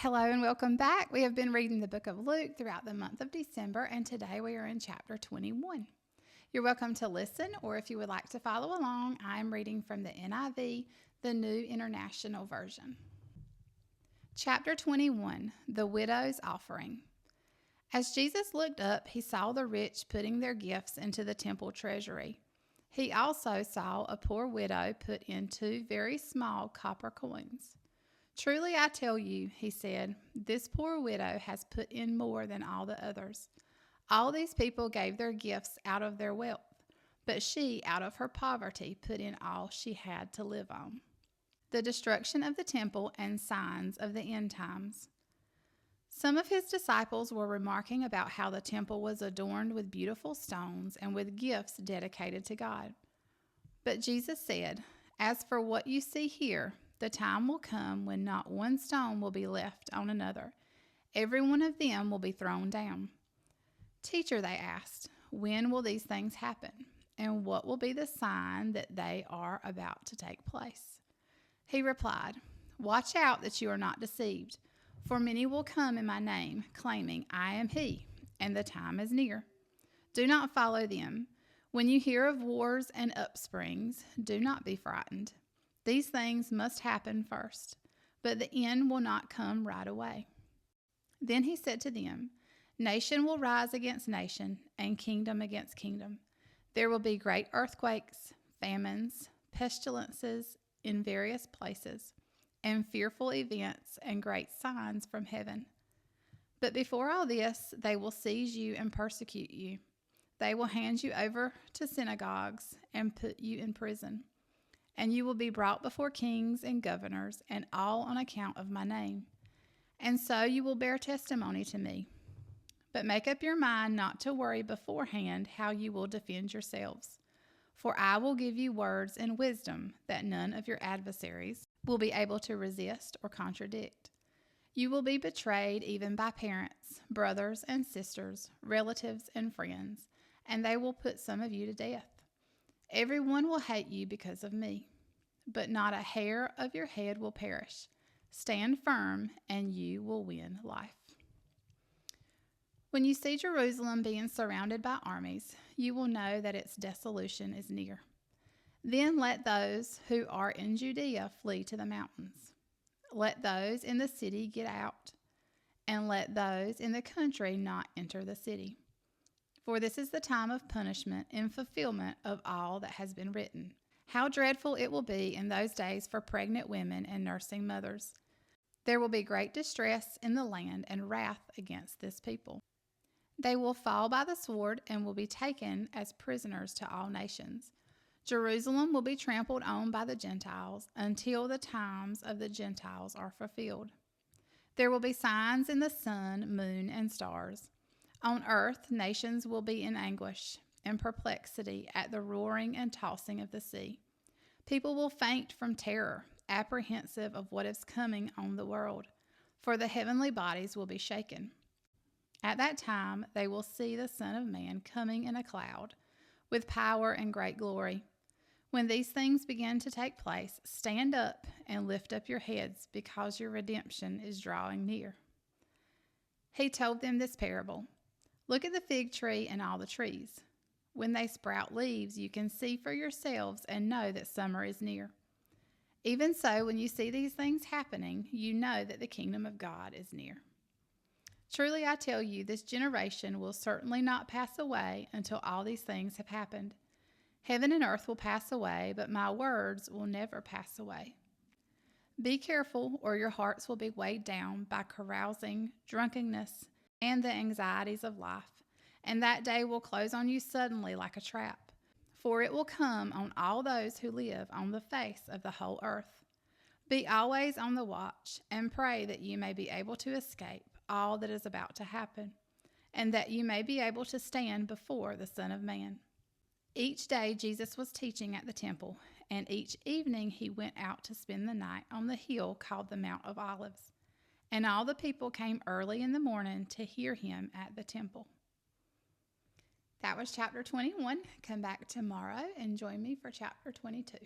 Hello and welcome back. We have been reading the book of Luke throughout the month of December, and today we are in chapter 21. You're welcome to listen, or if you would like to follow along, I am reading from the NIV, the New International Version. Chapter 21, The Widow's Offering. As Jesus looked up, he saw the rich putting their gifts into the temple treasury. He also saw a poor widow put in 2 very small copper coins. "Truly I tell you," he said, "this poor widow has put in more than all the others. All these people gave their gifts out of their wealth, but she, out of her poverty, put in all she had to live on." The destruction of the temple and signs of the end times. Some of his disciples were remarking about how the temple was adorned with beautiful stones and with gifts dedicated to God. But Jesus said, "As for what you see here, the time will come when not one stone will be left on another. Every one of them will be thrown down." "Teacher," they asked, "when will these things happen? And what will be the sign that they are about to take place?" He replied, "Watch out that you are not deceived, for many will come in my name, claiming, 'I am he,' and the time is near. Do not follow them. When you hear of wars and upsprings, do not be frightened. These things must happen first, but the end will not come right away." Then he said to them, "Nation will rise against nation, and kingdom against kingdom. There will be great earthquakes, famines, pestilences in various places, and fearful events and great signs from heaven. But before all this, they will seize you and persecute you. They will hand you over to synagogues and put you in prison. And you will be brought before kings and governors, and all on account of my name. And so you will bear testimony to me. But make up your mind not to worry beforehand how you will defend yourselves. For I will give you words and wisdom that none of your adversaries will be able to resist or contradict. You will be betrayed even by parents, brothers and sisters, relatives and friends, and they will put some of you to death. Everyone will hate you because of me, but not a hair of your head will perish. Stand firm, and you will win life. When you see Jerusalem being surrounded by armies, you will know that its dissolution is near. Then let those who are in Judea flee to the mountains. Let those in the city get out, and let those in the country not enter the city. For this is the time of punishment in fulfillment of all that has been written. How dreadful it will be in those days for pregnant women and nursing mothers. There will be great distress in the land and wrath against this people. They will fall by the sword and will be taken as prisoners to all nations. Jerusalem will be trampled on by the Gentiles until the times of the Gentiles are fulfilled. There will be signs in the sun, moon, and stars. On earth, nations will be in anguish and perplexity at the roaring and tossing of the sea. People will faint from terror, apprehensive of what is coming on the world, for the heavenly bodies will be shaken. At that time, they will see the Son of Man coming in a cloud, with power and great glory. When these things begin to take place, stand up and lift up your heads, because your redemption is drawing near." He told them this parable. "Look at the fig tree and all the trees. When they sprout leaves, you can see for yourselves and know that summer is near. Even so, when you see these things happening, you know that the kingdom of God is near. Truly I tell you, this generation will certainly not pass away until all these things have happened. Heaven and earth will pass away, but my words will never pass away. Be careful, or your hearts will be weighed down by carousing, drunkenness, and the anxieties of life, and that day will close on you suddenly like a trap, for it will come on all those who live on the face of the whole earth. Be always on the watch, and pray that you may be able to escape all that is about to happen, and that you may be able to stand before the Son of Man." Each day Jesus was teaching at the temple, and each evening he went out to spend the night on the hill called the Mount of Olives. And all the people came early in the morning to hear him at the temple. That was chapter 21. Come back tomorrow and join me for chapter 22.